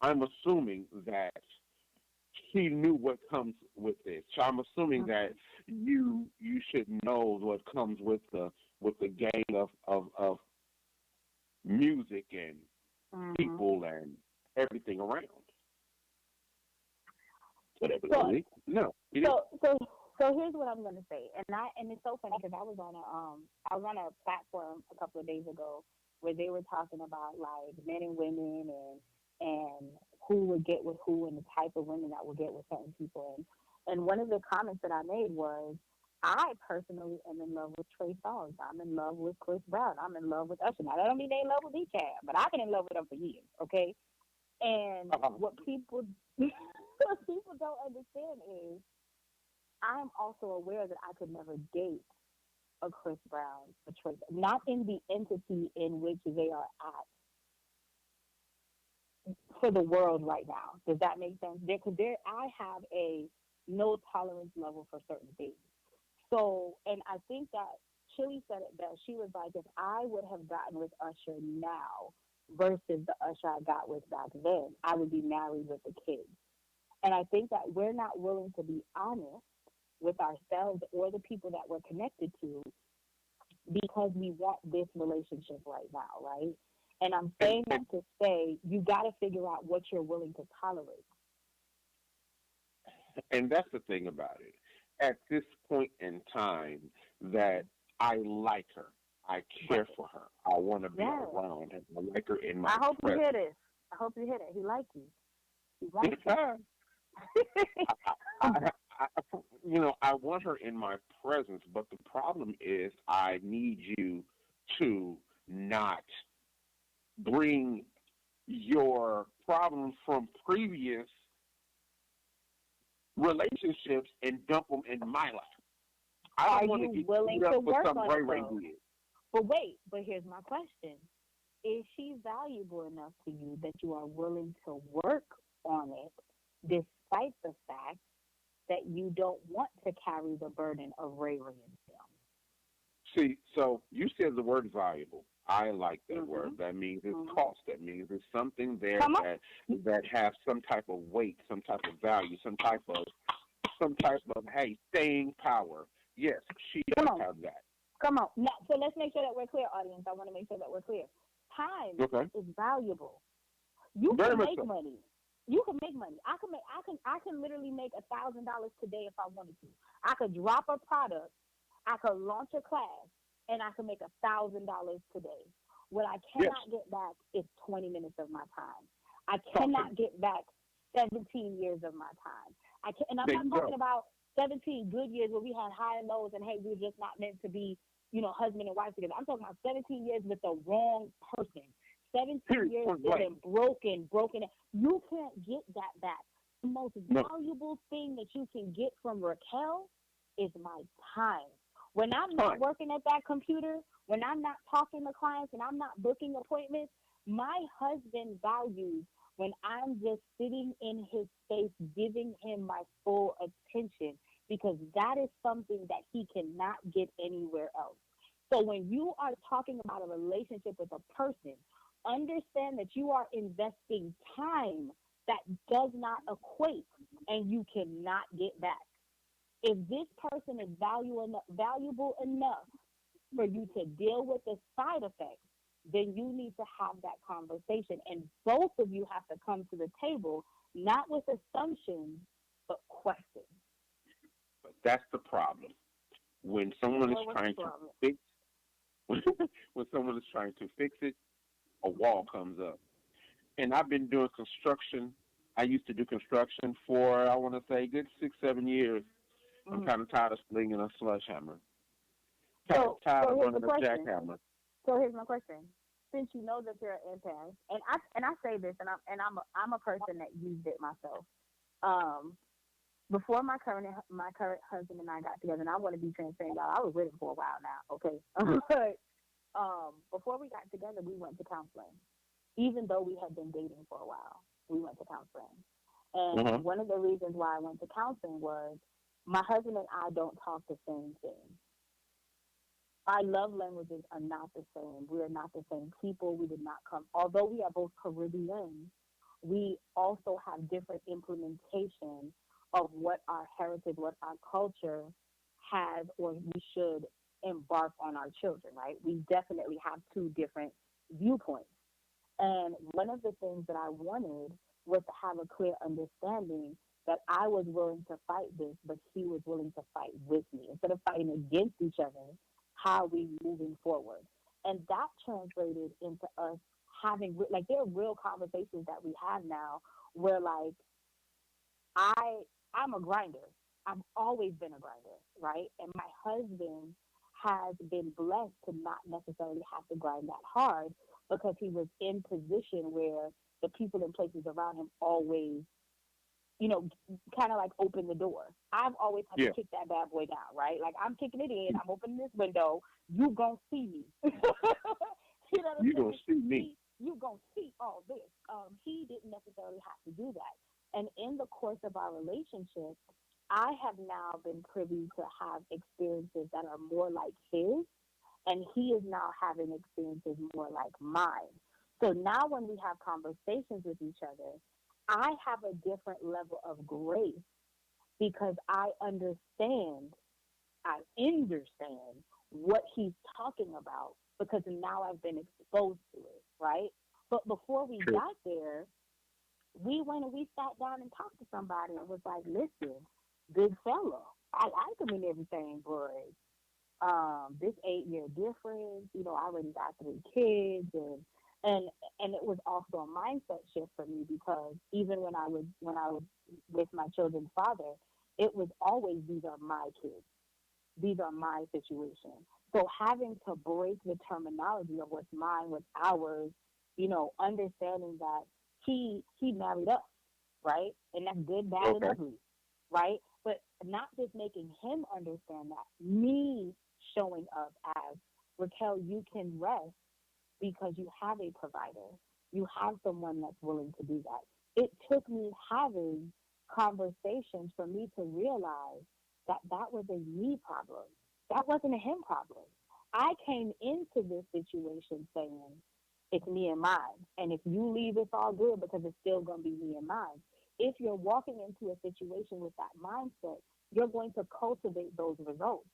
I'm assuming that she knew what comes with this. So I'm assuming that you should know what comes with the game of music and people and everything around. Whatever. No. So here's what I'm gonna say, and it's so funny because I was on a platform a couple of days ago where they were talking about like men and women and who would get with who and the type of women that would get with certain people, and one of the comments that I made was, I personally am in love with Trey Songz. I'm in love with Chris Brown. I'm in love with Usher. Now, that don't mean they in love with each other, but I've been in love with them for years, okay? And what people don't understand is I'm also aware that I could never date a Chris Brown, a Trey, not in the entity in which they are at for the world right now. Does that make sense? Because I have a no tolerance level for certain things. So, and I think that Chili said it best. She was like, if I would have gotten with Usher now versus the Usher I got with back then, I would be married with the kids. And I think that we're not willing to be honest with ourselves or the people that we're connected to because we want this relationship right now, right? And I'm saying that to say you got to figure out what you're willing to tolerate. And that's the thing about it. At this point in time, that I like her, I care for her, I want to be around her, I like her in my I hope presence. you hear this. I hope you hear that. He likes you. He likes you. I want her in my presence, but the problem is I need you to not bring your problems from previous relationships and dump them in my life. I Are don't want to you get willing screwed to up with work something on it Ray though? did. But wait, but here's my question. Is she valuable enough to you that you are willing to work on it despite the fact that you don't want to carry the burden of Ray and them? See, so you said the word valuable. I like that word. Mm-hmm. That means it's Mm-hmm. cost. That means it's something there Come on. that has some type of weight, some type of value, some type of staying power. Yes, she Come does on. have that. Come on. Now, so let's make sure that we're clear, audience. I want to make sure that we're clear. Time Okay. is valuable. You Very can much make so. money. You can make money. I can literally make $1,000 today if I wanted to. I could drop a product, I could launch a class, and I could make $1,000 today. What I Yes. cannot get back is 20 minutes of my time. I Talk to cannot me. get back 17 years of my time. And I'm There not you talking go. about 17 good years where we had high and lows and hey, we were just not meant to be, husband and wife together. I'm talking about 17 years with the wrong person. 17 Period. years Point blank. living broken. You can't get that back. The most No. valuable thing that you can get from Raquel is my time. When I'm not Time. working at that computer, when I'm not talking to clients and I'm not booking appointments, my husband values when I'm just sitting in his space, giving him my full attention, because that is something that he cannot get anywhere else. So when you are talking about a relationship with a person, understand that you are investing time that does not equate and you cannot get back. If this person is valuable enough for you to deal with the side effects, then you need to have that conversation. And both of you have to come to the table, not with assumptions, but questions. But that's the problem. When someone is What's the trying to problem? fix, when someone is trying to fix it, a wall comes up. And I've been doing construction. I used to do construction for, I want to say, good 6, 7 years. I'm Mm. kind of tired of slinging a sledgehammer. Kind of So, tired so of here's the running a question. jackhammer. So here's my question. Since you know that you're an empath, and I say this, and I'm a person that used it myself. Um, Before my current husband and I got together, and I want to be transparent, y'all. I was with him for a while now, okay. But before we got together, we went to counseling. Even though we had been dating for a while, we went to counseling. Uh-huh. And one of the reasons why I went to counseling was my husband and I don't talk the same thing. Our love languages are not the same. We are not the same people. We did not come, although we are both Caribbean, we also have different implementation of what our heritage, what our culture has, or we should embark on our children, right? We definitely have two different viewpoints. And one of the things that I wanted was to have a clear understanding that I was willing to fight this, but he was willing to fight with me. Instead of fighting against each other, how are we moving forward? And that translated into us having, like, there are real conversations that we have now where, like, I, I'm a grinder. I've always been a grinder, right? And my husband has been blessed to not necessarily have to grind that hard because he was in position where the people and places around him always, kind of like open the door. I've always had to Yeah. kick that bad boy down, right? Like I'm kicking it in, I'm opening this window, you gonna see me. You know what I'm You gonna saying? see me. You gonna see all this. He didn't necessarily have to do that. And in the course of our relationship, I have now been privy to have experiences that are more like his, and he is now having experiences more like mine. So now when we have conversations with each other, I have a different level of grace because I understand what he's talking about because now I've been exposed to it, right? But before we True. got there, we went and we sat down and talked to somebody and was like, listen, big fella, I like him and everything, but this 8 year difference, I already got 3 kids and and it was also a mindset shift for me because even when I was with my children's father, It was always, these are my kids, these are my situations. So having to break the terminology of what's mine, what's ours, understanding that he married us, right? And that's good, bad, and Okay. ugly, right? But not just making him understand that, me showing up as, Raquel, you can rest because you have a provider. You have someone that's willing to do that. It took me having conversations for me to realize that that was a me problem. That wasn't a him problem. I came into this situation saying, it's me and mine. And if you leave, it's all good because it's still going to be me and mine. If you're walking into a situation with that mindset, you're going to cultivate those results.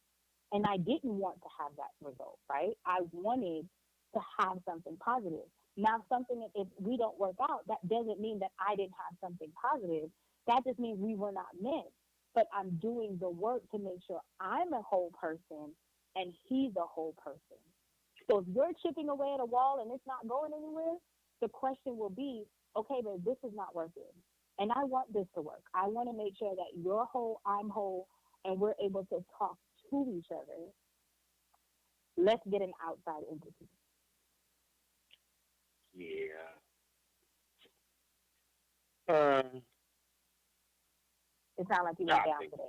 And I didn't want to have that result, right? I wanted to have something positive. Now, something, if we don't work out, that doesn't mean that I didn't have something positive. That just means we were not meant. But I'm doing the work to make sure I'm a whole person and he's a whole person. So if you're chipping away at a wall and it's not going anywhere, the question will be, okay, but this is not working. And I want this to work. I want to make sure that you're whole, I'm whole, and we're able to talk to each other. Let's get an outside entity. Yeah. Uh, It sounds like you went I down think today.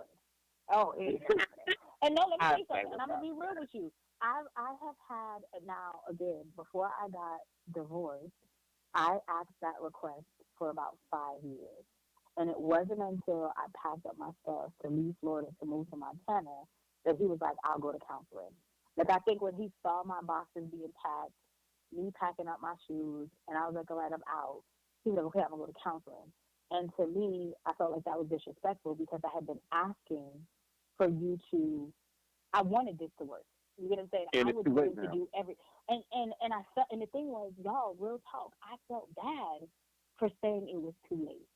Oh, it's happening. And no, let me I tell you think something, and I'm gonna about be real with you. I have had now again before I got divorced. I asked that request for about 5 years, and it wasn't until I packed up my stuff to leave Florida to move to Montana that he was like, "I'll go to counseling." Like I think when he saw my boxes being packed, me packing up my shoes, and I was like, "All right, I'm out." He was like, "Okay, I'm gonna go to counseling." And to me, I felt like that was disrespectful because I had been asking for you to. I wanted this to work. You get what I'm saying? and I it's was too late willing to now. do and I felt, and the thing was, y'all, real talk, I felt bad for saying it was too late.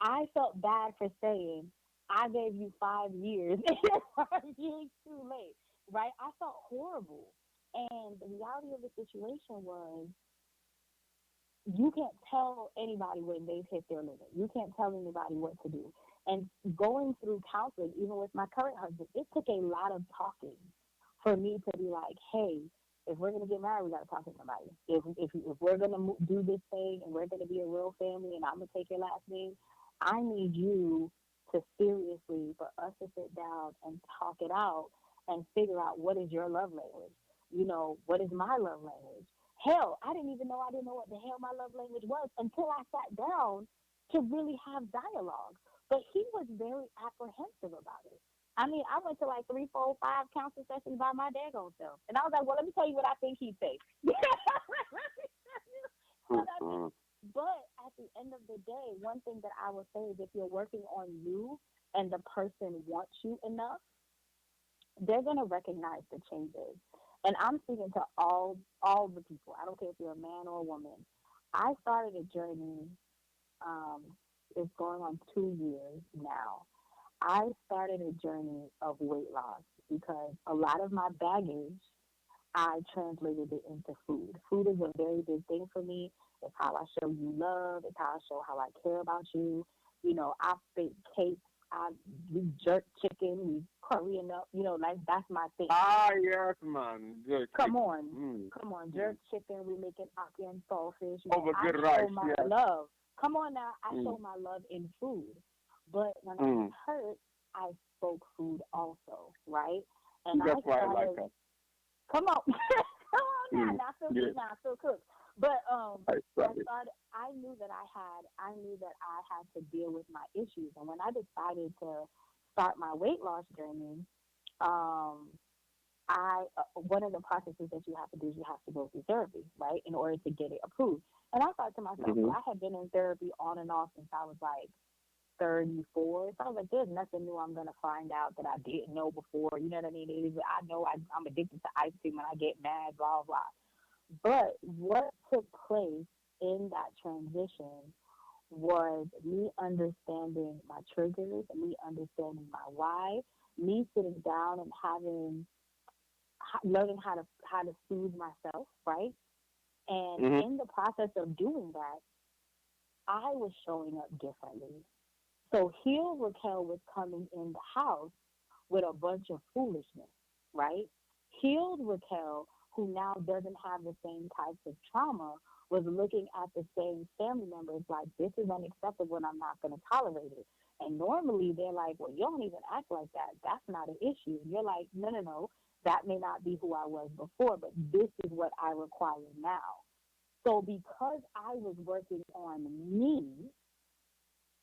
I felt bad for saying I gave you 5 years and 5 years too late, right? I felt horrible. And the reality of the situation was you can't tell anybody when they've hit their limit. You can't tell anybody what to do. And going through counseling, even with my current husband, it took a lot of talking for me to be like, hey, if we're gonna get married, we gotta talk to somebody. If we're gonna do this thing and we're gonna be a real family, and I'm gonna take your last name, I need you to seriously for us to sit down and talk it out and figure out what is your love language. What is my love language? Hell, I didn't know what the hell my love language was until I sat down to really have dialogue. But he was very apprehensive about it. I mean, I went to like three, four, five counseling sessions by my daggone self. And I was like, well, let me tell you what I think he'd say. Let me tell you what I think. Mm-mm. But at the end of the day, one thing that I will say is if you're working on you and the person wants you enough, they're gonna recognize the changes. And I'm speaking to all the people. I don't care if you're a man or a woman. I started a journey. Um, it's going on 2 years now. I started a journey of weight loss because a lot of my baggage I translated it into food. Food is a very big thing for me. It's how I show you love. It's how I show how I care about you. I bake cakes. We jerk chicken. We currying up. Like that's my thing. Ah, yes, man. Good Come chicken. on, Mm. come on, jerk Mm. chicken. We making ackee and saltfish. Over I good show rice, my yes. love. Come on now, I Mm. show my love in food. But when I was Mm. hurt, I spoke food also, right? And I That's why I like started. that. Come on, come on now. Mm. Now I still Yes, eat. Now I still cook. But I I started. started. I knew that I had to deal with my issues. And when I decided to start my weight loss journey, um, I one of the processes that you have to do is you have to go through therapy, right, in order to get it approved. And I thought to myself, Mm-hmm. well, I had been in therapy on and off since I was like 34. So I was like, there's nothing new I'm gonna find out that I didn't know before. You know what I mean? I know I'm addicted to ice cream when I get mad, blah blah. But what took place in that transition was me understanding my triggers, me understanding my why, me sitting down and learning how to soothe myself, right? And Mm-hmm. in the process of doing that, I was showing up differently. So here Raquel was coming in the house with a bunch of foolishness, right? Healed Raquel, who now doesn't have the same types of trauma, was looking at the same family members like, this is unacceptable and I'm not going to tolerate it. And normally they're like, well, you don't even act like that. That's not an issue. And you're like, no, no, no. That may not be who I was before, but this is what I require now. So because I was working on me,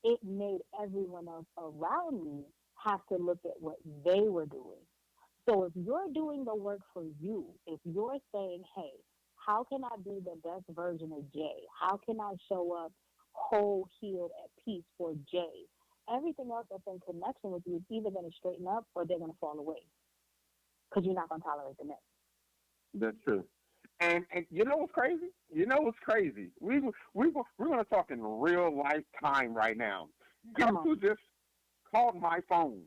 it made everyone else around me have to look at what they were doing. So if you're doing the work for you, if you're saying, hey, how can I be the best version of Jay? How can I show up whole, healed, at peace for Jay? Everything else that's in connection with you is either going to straighten up or they're going to fall away because you're not going to tolerate the mess. That's true. And you know what's crazy? You know what's crazy? We're going to talk in real life time right now. Guess who just called my phone?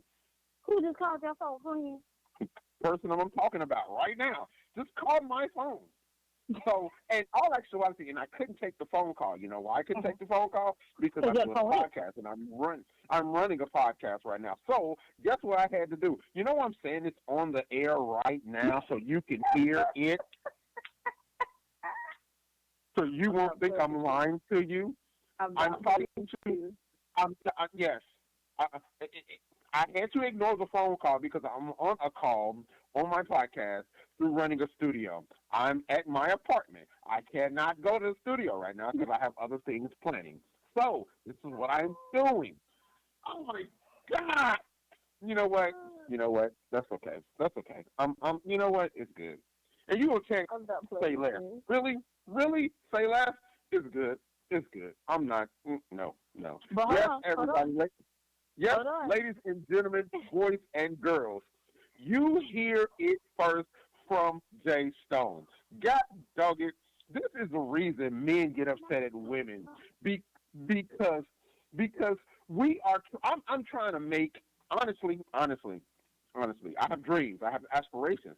Who just called your phone, friend? Person I'm talking about right now just called my phone. So, and all actuality, and I couldn't take the phone call. You know why I couldn't take the phone call? Because I'm doing a podcast, and I'm running a podcast right now. So, guess what I had to do? You know what I'm saying? It's on the air right now, so you can hear it. So you won't think I'm lying to you. I'm talking to you. Yes. I had to ignore the phone call because I'm on a call on my podcast through running a studio. I'm at my apartment. I cannot go to the studio right now because I have other things planning. So this is what I'm doing. Oh my God! You know what? You know what? That's okay. That's okay. You know what? It's good. And you gonna check? Say less. Really? Really? Say less? It's good. It's good. I'm not. No. But yes, hold everybody. on. Yes, ladies and gentlemen, boys and girls, you hear it first from Jay Stone. God dog it. This is the reason men get upset at women because we are. I'm trying to make honestly. I have dreams. I have aspirations.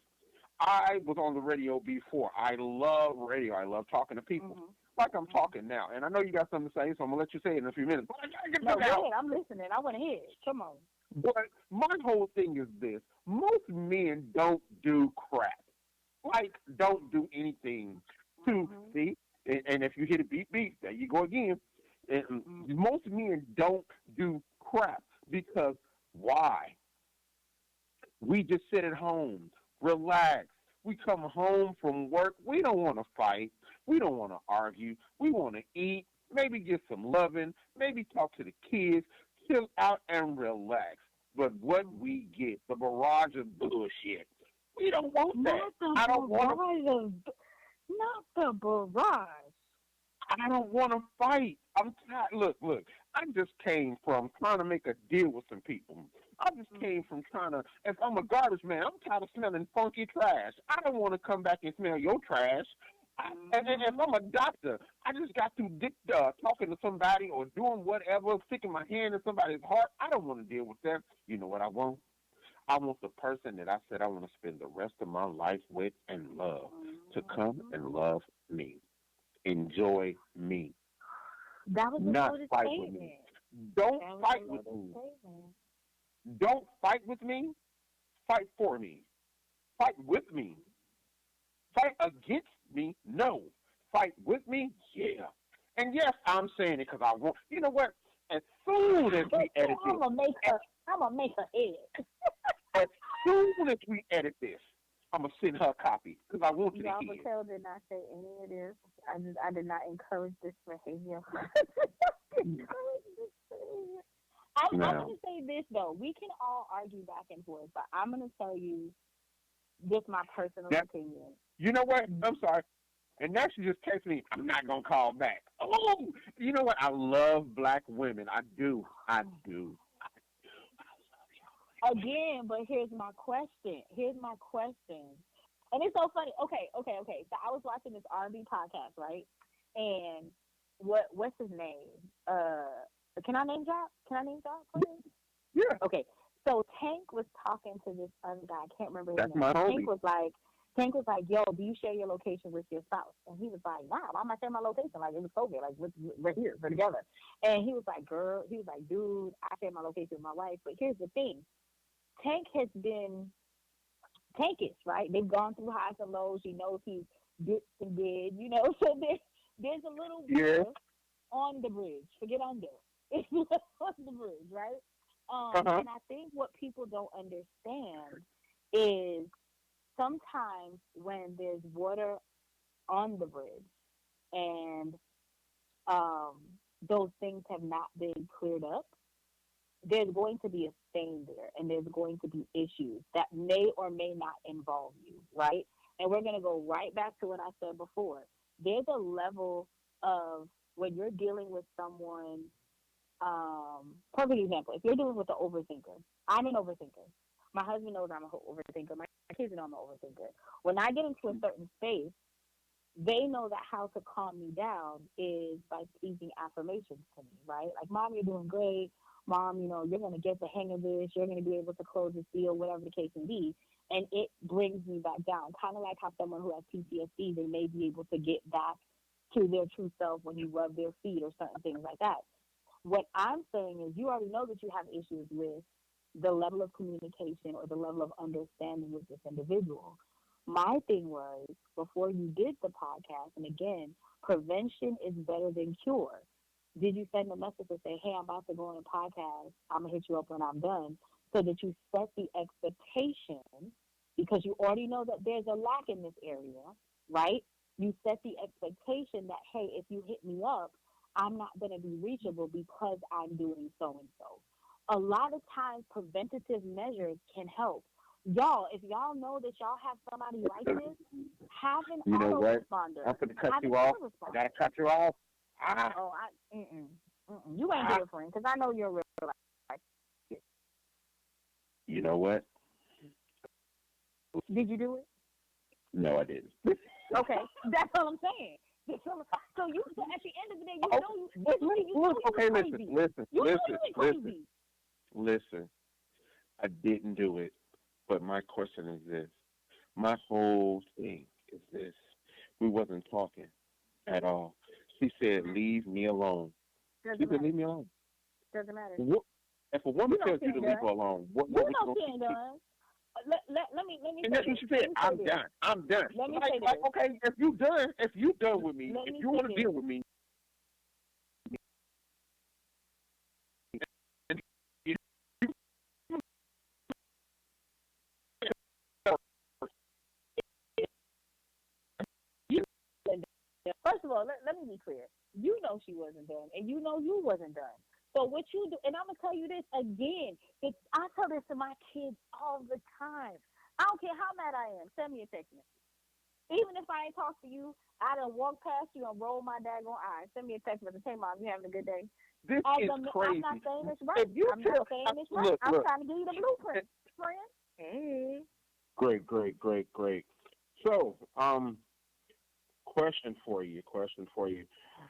I was on the radio before. I love radio. I love talking to people. Like I'm talking now. And I know you got something to say, so I'm going to let you say it in a few minutes. But I got to get go ahead. I'm listening. I want to hear it. Come on. But my whole thing is this. Most men don't do crap. Like, don't do anything to, see? And if you hit a beep, there you go again. And most men don't do crap because why? We just sit at home, relax. We come home from work. We don't want to fight. We don't want to argue. We want to eat, maybe get some loving, maybe talk to the kids, chill out and relax. But what we get, the barrage of bullshit, we don't want that. I don't want to. Not the barrage. I don't want to fight. I'm tired. Look. I just came from trying to make a deal with some people. I just came from trying to, if I'm a garbage man, I'm tired of smelling funky trash. I don't want to come back and smell your trash. And if I'm a doctor, I just got through talking to somebody or doing whatever, sticking my hand in somebody's heart. I don't want to deal with that. You know what I want? I want the person that I said I want to spend the rest of my life with and love to come and love me, enjoy me. That was not fight with me. Don't fight with me. Don't fight with me. Fight for me. Fight with me. Fight against me. No. Fight with me. Yeah. And yes, I'm saying it because I want. You know what? As soon as we edit this, I'm gonna make her edit. As soon as we edit this, I'm gonna send her a copy because I want you to hear. Raquel did not say any of this. I did not encourage this behavior. I'm going to say this, though. We can all argue back and forth, but I'm going to tell you just my personal opinion. You know what? I'm sorry. And now she just texted me, I'm not going to call back. Oh, you know what? I love black women. I do. I love y'all. Again, but here's my question. And it's so funny. Okay. So I was watching this R&B podcast, right? And what's his name? Can I name drop? Yeah. Okay. So Tank was talking to this other guy. I can't remember his name. My homie. Tank was like, Tank was like, yo, do you share your location with your spouse? And he was like, nah, why am I sharing my location? Like, it was COVID. Like, we're here. We're together. And he was like, girl, he was like, dude, I share my location with my wife. But here's the thing. Tank has been tankish, right? They've gone through highs and lows. He knows he's dipped and did, you know. So there's a little water on the bridge. Forget under. It's on the bridge, right? And I think what people don't understand is sometimes when there's water on the bridge and um, those things have not been cleared up, there's going to be a stain there and there's going to be issues that may or may not involve you, right? And we're going to go right back to what I said before. There's a level of when you're dealing with someone, perfect example, if you're dealing with an overthinker, I'm an overthinker. My husband knows I'm an overthinker. My kids know I'm an overthinker. When I get into a certain space, they know that how to calm me down is by speaking affirmations to me, right? Like, Mom, you're doing great. Mom, you know, you're going to get the hang of this. You're going to be able to close this deal, whatever the case may be. And it brings me back down, kind of like how someone who has PTSD, they may be able to get back to their true self when you rub their feet or certain things like that. What I'm saying is you already know that you have issues with the level of communication or the level of understanding with this individual. My thing was, before you did the podcast, and again, prevention is better than cure. Did you send a message to say, hey, I'm about to go on a podcast. I'm going to hit you up when I'm done, so that you set the expectation, because you already know that there's a lack in this area, right? You set the expectation that, hey, if you hit me up, I'm not going to be reachable because I'm doing so and so. A lot of times, preventative measures can help. Y'all, if y'all know that y'all have somebody like this, have an autoresponder. I'm going to cut you off. I got to cut you off. Oh, you ain't do it, friend, because I know you're real life. You know what? Did you do it? No, I didn't. Okay, that's all I'm saying. So you, at the end of the day, you know Listen. I didn't do it, but my question is this. My whole thing is this. We wasn't talking at all. She said, leave me alone. She said, leave me alone. Doesn't matter. If a woman tells you to leave her alone, what you know she ain't done. Let me and that's what she said. I'm done. Let me say this. Okay, if you done with me, if you want to deal with me, first of all, let me be clear. You know she wasn't done, and you know you wasn't done. So what you do, and I'm gonna tell you this again. I tell this to my kids all the time. I don't care how mad I am. Send me a text message. Even if I ain't talk to you, I done walk past you and roll my daggone eyes. Send me a text message. Hey, Mom, you having a good day? This is crazy. I'm not saying this right. I'm not saying this right. Look. I'm trying to give you the blueprint, friend. Hey. Great. So, question for you.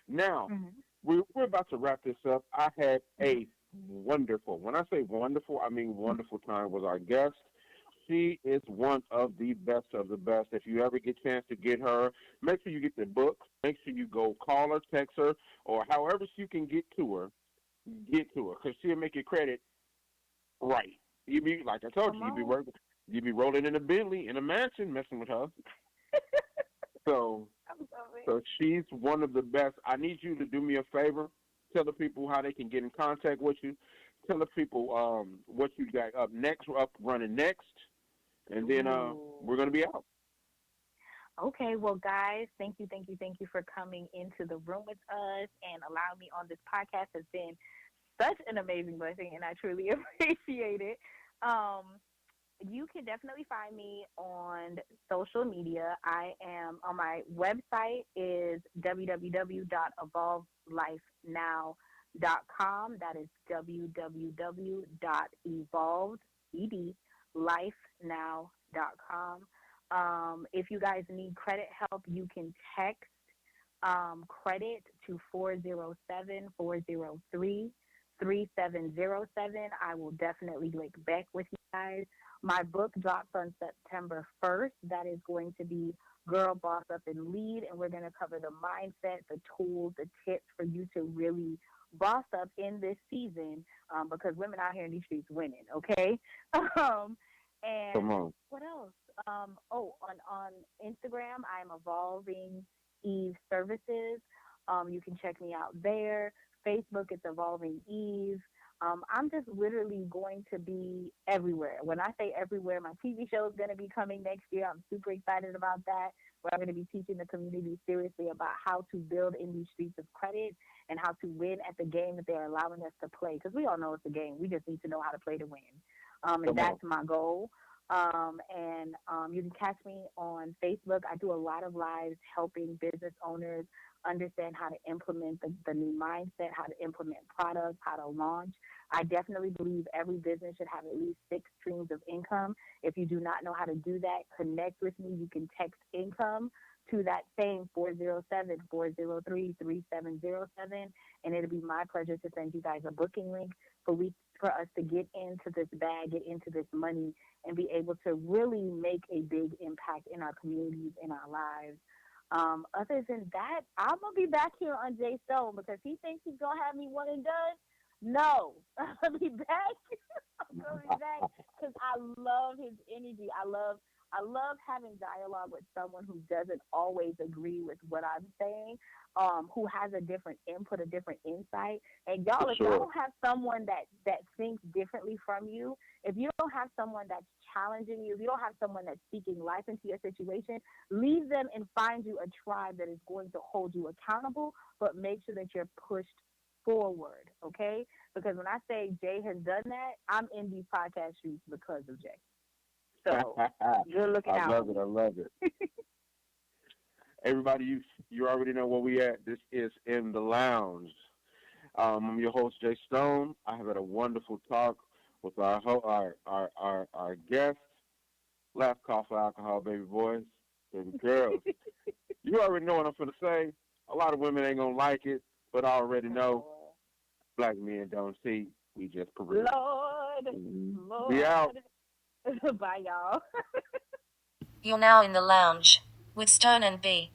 Now, we're about to wrap this up. I had a wonderful, when I say wonderful, I mean wonderful time with our guest. She is one of the best of the best. If you ever get a chance to get her, make sure you get the book. Make sure you go call her, text her, or however you can get to her, because she'll make your credit right. You be, like I told you, you be rolling in a Bentley, in a mansion, messing with her. So she's one of the best. I need you to do me a favor. Tell the people how they can get in contact with you. Tell the people what you got running next. And then we're going to be out. Okay, well, guys, thank you for coming into the room with us and allowing me on this podcast. Has been such an amazing blessing, and I truly appreciate it. You can definitely find me on social media. I am on my website is www.evolvelifenow.com. That is www.evolvedlifenow.com. If you guys need credit help, you can text credit to 407-403-7666. 3707. I will definitely link back with you guys. My book drops on September 1st. That is going to be Girl Boss Up and Lead, and we're going to cover the mindset, the tools, the tips for you to really boss up in this season, because women out here in these streets winning, okay? Um, Come and on. what else? On Instagram, I'm evolving Eve Services. You can check me out there. Facebook, it's Evolving Eve. I'm just literally going to be everywhere. When I say everywhere, my TV show is going to be coming next year. I'm super excited about that. Where I'm going to be teaching the community seriously about how to build in these streets of credit and how to win at the game that they're allowing us to play. Because we all know it's a game. We just need to know how to play to win. And Come on. that's my goal. You can catch me on Facebook. I do a lot of lives helping business owners understand how to implement the new mindset, how to implement products, how to launch. I definitely believe every business should have at least 6 streams of income. If you do not know how to do that, connect with me. You can text income to that same 407-403-3707, and it'll be my pleasure to send you guys a booking link for us to get into this bag, get into this money, and be able to really make a big impact in our communities, in our lives. Other than that, I'm gonna be back here on Jay Stone because he thinks he's gonna have me one and done. No, I'll be back. I'm gonna be back because I love his energy. I love having dialogue with someone who doesn't always agree with what I'm saying, who has a different input, a different insight. And y'all, if y'all don't have someone that thinks differently from you, if you don't have someone that's challenging you, if you don't have someone that's speaking life into your situation, leave them and find you a tribe that is going to hold you accountable, but make sure that you're pushed forward, okay? Because when I say Jay has done that, I'm in these podcast streets because of Jay. So you're looking I out. love it. I love it. Everybody, you already know where we at. This is In the Lounge. I'm your host, Jay Stone. I have had a wonderful talk with our guests. Last call for alcohol, baby boys, baby girls. You already know what I'm going to say. A lot of women ain't going to like it, but I already know black men don't see. We just peruse. Lord. We out. Bye, y'all. You're now in the lounge with Stone and B.